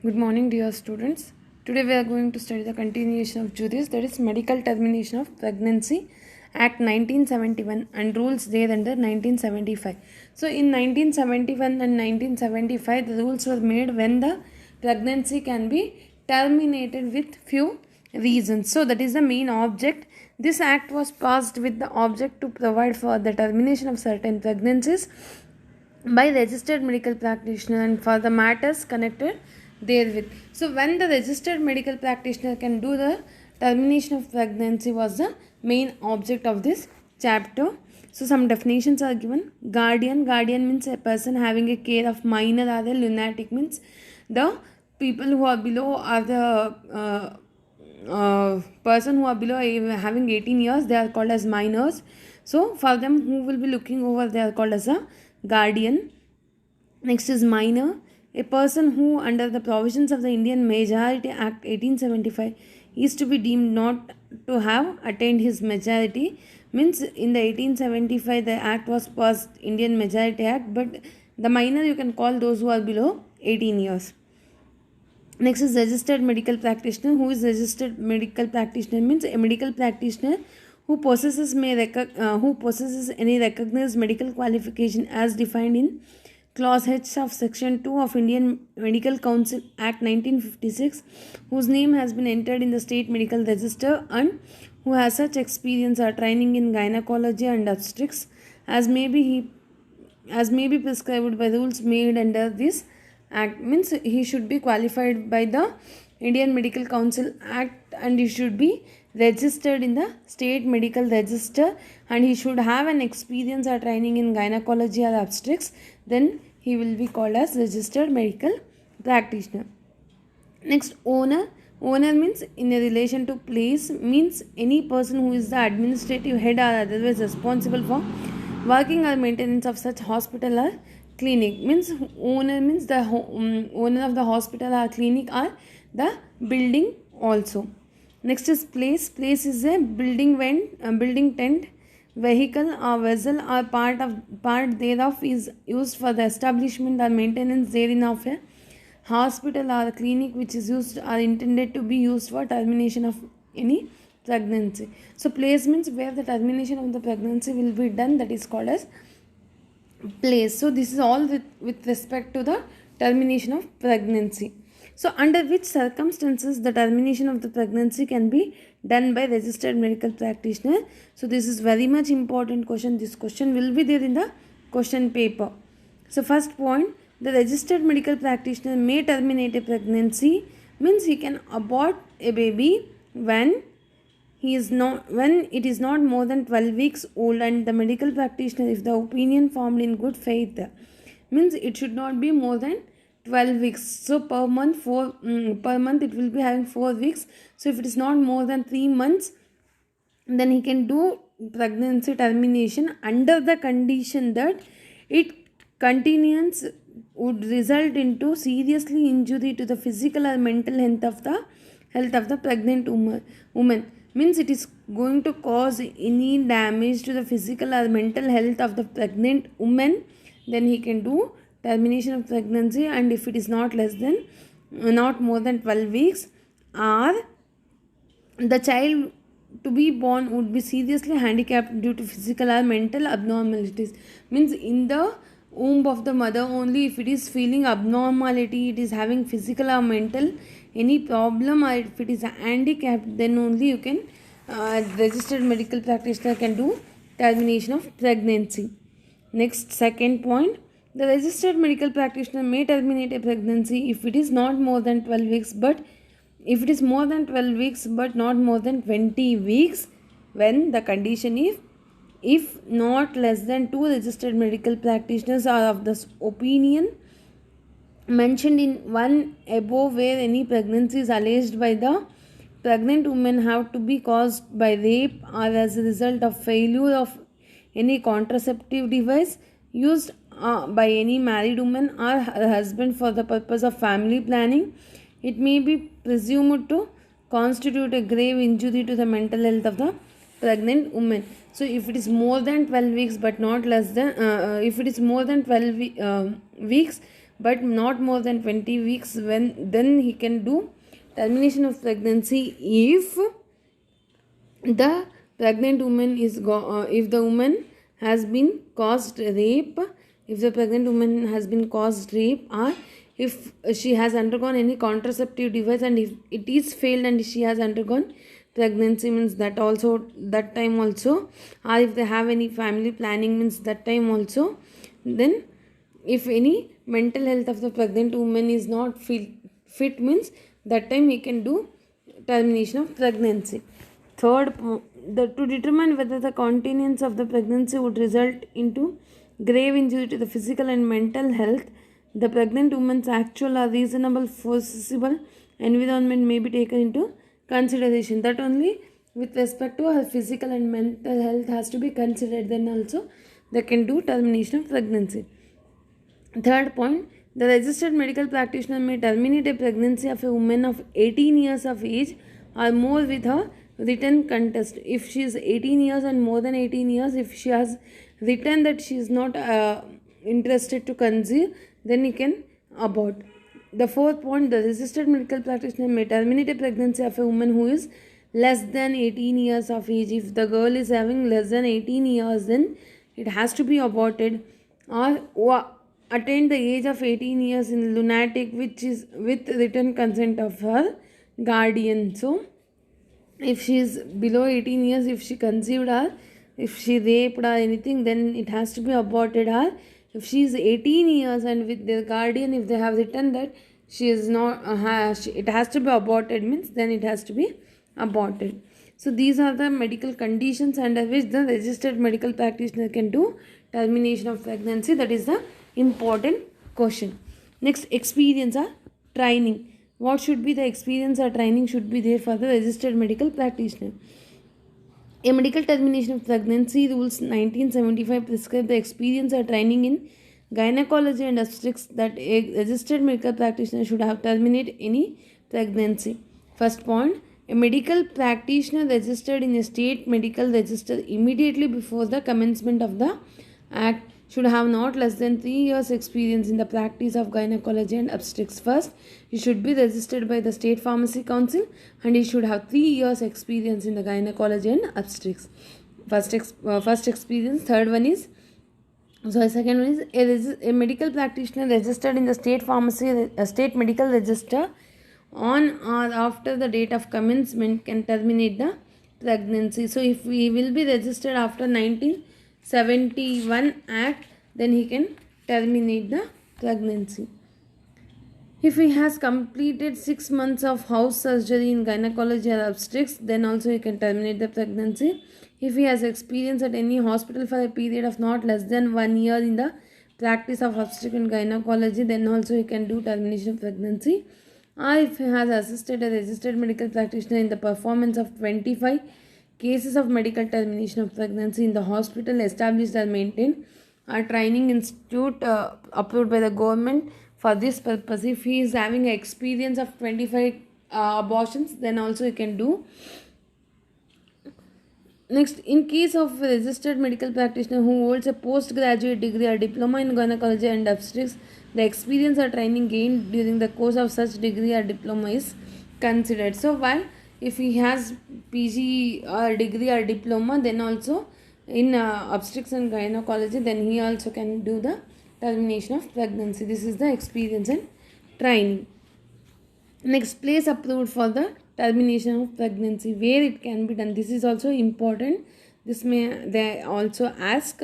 Good morning, dear students. Today we are going to study the continuation of juris, that is Medical Termination of Pregnancy Act 1971 and rules there under 1975. So in 1971 and 1975 the rules were made when the pregnancy can be terminated with few reasons. So that is the main object. This act was passed with the object to provide for the termination of certain pregnancies by registered medical practitioner and for the matters connected therewith. So when the registered medical practitioner can do the termination of pregnancy was the main object of this chapter. So some definitions are given. Guardian means a person having a care of minor or the lunatic, means the people who are below are the person who are below having 18 years, they are called as minors. So for them who will be looking over, they are called as a guardian. Next is minor, a person who under the provisions of the Indian Majority Act 1875 is to be deemed not to have attained his majority. Means in the 1875 the act was passed, Indian Majority Act, but the minor you can call those who are below 18 years. Next is registered medical practitioner. Who is registered medical practitioner? Means a medical practitioner who possesses any recognized medical qualification as defined in Clause H of Section 2 of Indian Medical Council Act 1956, whose name has been entered in the State Medical Register and who has such experience or training in gynecology and obstetrics as may be prescribed by rules made under this act. Means he should be qualified by the Indian Medical Council Act and he should be registered in the State Medical Register and he should have an experience or training in gynecology or obstetrics. Then he will be called as registered medical practitioner. Next, owner means in a relation to place, means any person who is the administrative head or otherwise responsible for working or maintenance of such hospital or clinic. Means owner means the owner of the hospital or clinic or the building also. Next is place is a building tent, vehicle or vessel or part thereof is used for the establishment or maintenance therein of a hospital or clinic which is used or intended to be used for termination of any pregnancy. So place means where the termination of the pregnancy will be done, that is called as place. So this is all with respect to the termination of pregnancy. So under which circumstances the termination of the pregnancy can be done by registered medical practitioner? So this is very much important question. This question will be there in the question paper. So first point, the registered medical practitioner may terminate a pregnancy, means he can abort a baby when it is not more than 12 weeks old, and the medical practitioner, if the opinion formed in good faith, means it should not be more than 12 weeks. So per month it will be having 4 weeks. So if it is not more than 3 months, then he can do pregnancy termination under the condition that it continuance would result into seriously injury to the physical or mental health of the pregnant woman. Means it is going to cause any damage to the physical or mental health of the pregnant woman, then he can do termination of pregnancy. And if it is not more than 12 weeks, or the child to be born would be seriously handicapped due to physical or mental abnormalities. Means in the womb of the mother only, if it is feeling abnormality, it is having physical or mental any problem, or if it is handicapped, then only you can registered medical practitioner can do termination of pregnancy. Next, second point, the registered medical practitioner may terminate a pregnancy if it is not more than 12 weeks, but if it is more than 12 weeks but not more than 20 weeks, when the condition is, if not less than 2 registered medical practitioners are of this opinion mentioned in one above, where any pregnancy is alleged by the pregnant woman have to be caused by rape or as a result of failure of any contraceptive device used by any married woman or her husband for the purpose of family planning, it may be presumed to constitute a grave injury to the mental health of the pregnant woman. So if it is more than 12 weeks but not less than if it is more than 12 weeks but not more than 20 weeks, when then he can do termination of pregnancy if the pregnant woman is if the woman has been caused rape, if the pregnant woman has been caused rape, or if she has undergone any contraceptive device and if it is failed and she has undergone pregnancy, means that also, that time also, or if they have any family planning, means that time also. Then if any mental health of the pregnant woman is not fit, means that time he can do termination of pregnancy. Third, to determine whether the continuance of the pregnancy would result into grave injury to the physical and mental health, the pregnant woman's actual or reasonable foreseeable environment may be taken into consideration. That only with respect to her physical and mental health has to be considered, then also they can do termination of pregnancy. Third point, the registered medical practitioner may terminate a pregnancy of a woman of 18 years of age or more with her written contest. If she is 18 years and more than 18 years, if she has written that she is not interested to conceive, then he can abort. The fourth point, the registered medical practitioner may terminate a pregnancy of a woman who is less than 18 years of age. If the girl is having less than 18 years, then it has to be aborted, or attained the age of 18 years in lunatic, which is with written consent of her guardian. So if she is below 18 years, if she conceived or if she raped or anything, then it has to be aborted. Or if she is 18 years and with their guardian, if they have written that she is not it has to be aborted, means then it has to be aborted. So these are the medical conditions under which the registered medical practitioner can do termination of pregnancy. That is the important question. Next, experience or training. What should be the experience or training should be there for the registered medical practitioner? A medical termination of pregnancy rules 1975 prescribe the experience or training in gynecology and obstetrics that a registered medical practitioner should have terminate any pregnancy. First point, a medical practitioner registered in a state medical register immediately before the commencement of the act should have not less than 3 years experience in the practice of gynecology and obstetrics. First, he should be registered by the State Pharmacy Council and he should have 3 years experience in the gynecology and obstetrics. First experience. Third one is, second one is a medical practitioner registered in the state pharmacy, state medical register on or after the date of commencement can terminate the pregnancy. So if we will be registered after 1971 Act, then he can terminate the pregnancy. If he has completed 6 months of house surgery in gynecology or obstetrics, then also he can terminate the pregnancy. If he has experience at any hospital for a period of not less than 1 year in the practice of obstetrics and gynecology, then also he can do termination of pregnancy. Or if he has assisted a registered medical practitioner in the performance of 25 cases of medical termination of pregnancy in the hospital established or maintained or training institute approved by the government for this purpose. If he is having an experience of 25 abortions, then also he can do. Next, in case of a registered medical practitioner who holds a postgraduate degree or diploma in gynecology and obstetrics, the experience or training gained during the course of such degree or diploma is considered. So while if he has PG or degree or diploma, then also in obstetrics and gynecology, then he also can do the termination of pregnancy. This is the experience and training. Next, place approved for the termination of pregnancy, where it can be done. This is also important. They also ask,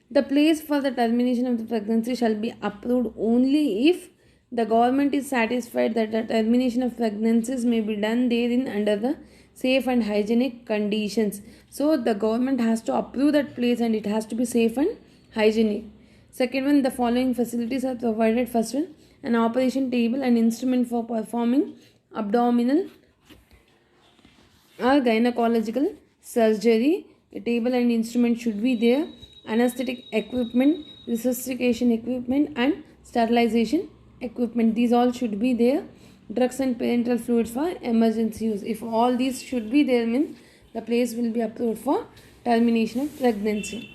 the place for the termination of the pregnancy shall be approved only if the government is satisfied that the termination of pregnancies may be done therein under the safe and hygienic conditions. So the government has to approve that place and it has to be safe and hygienic. Second one, the following facilities are provided. First one, an operation table and instrument for performing abdominal or gynecological surgery. A table and instrument should be there. Anesthetic equipment, resuscitation equipment and sterilization equipment, these all should be there. Drugs and parenteral fluids for emergency use. If all these should be there, means the place will be approved for termination of pregnancy.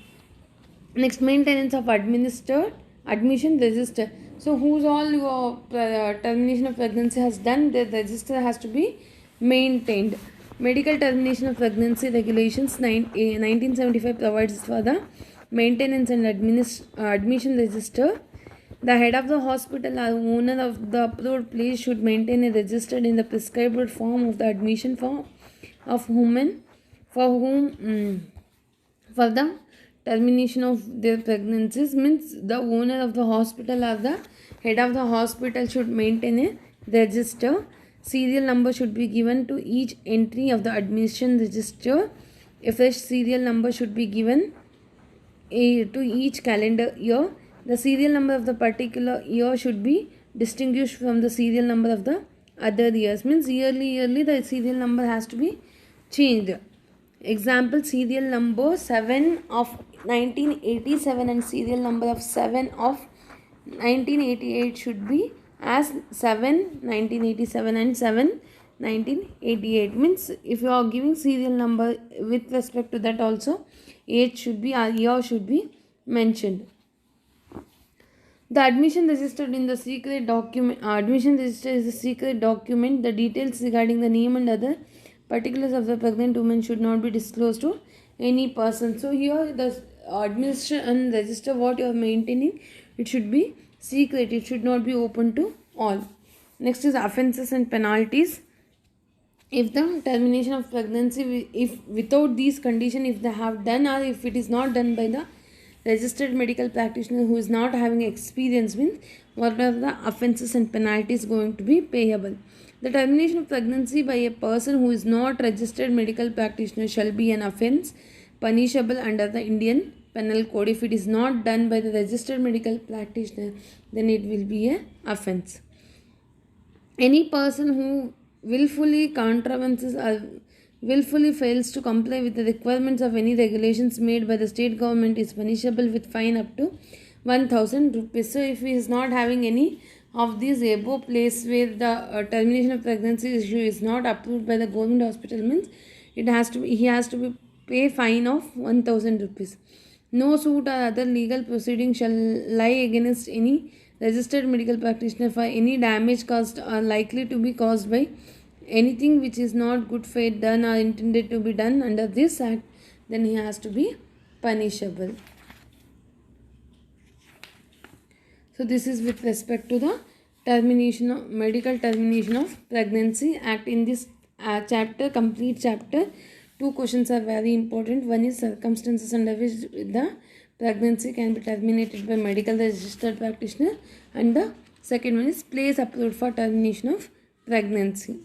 Next, maintenance of administered admission register. So whose all your termination of pregnancy has done, the register has to be maintained. Medical termination of pregnancy regulations 1975 provides for the maintenance and admission register. The head of the hospital or owner of the approved place should maintain a register in the prescribed form of the admission form of women for whom for the termination of their pregnancies. Means the owner of the hospital or the head of the hospital should maintain a register. Serial number should be given to each entry of the admission register. A fresh serial number should be given to each calendar year. The serial number of the particular year should be distinguished from the serial number of the other years. Means yearly the serial number has to be changed. Example, serial number 7 of 1987 and serial number of 7 of 1988 should be as 7 1987 and 7 1988. Means if you are giving serial number with respect to that also, age should be, year should be mentioned. The admission registered in the secret document, admission register is a secret document. The details regarding the name and other particulars of the pregnant woman should not be disclosed to any person. So here the admission and register what you are maintaining, it should be secret. It should not be open to all. Next is offences and penalties. If the termination of pregnancy, if without these conditions, if they have done or if it is not done by the registered medical practitioner who is not having experience, means what are the offences and penalties going to be payable. The termination of pregnancy by a person who is not registered medical practitioner shall be an offence punishable under the Indian Penal Code. If it is not done by the registered medical practitioner, then it will be a offence. Any person who willfully contravenes or willfully fails to comply with the requirements of any regulations made by the state government is punishable with fine up to 1000 rupees. So if he is not having any of these above place where the termination of pregnancy issue is not approved by the government hospital, means it has to be, he has to be pay fine of 1000 rupees. No suit or other legal proceeding shall lie against any registered medical practitioner for any damage caused or likely to be caused by anything which is not good faith done or intended to be done under this act, then he has to be punishable. So this is with respect to the termination of medical termination of pregnancy act. In this chapter, complete chapter, two questions are very important. One is circumstances under which the pregnancy can be terminated by medical registered practitioner, and the second one is place approved for termination of pregnancy.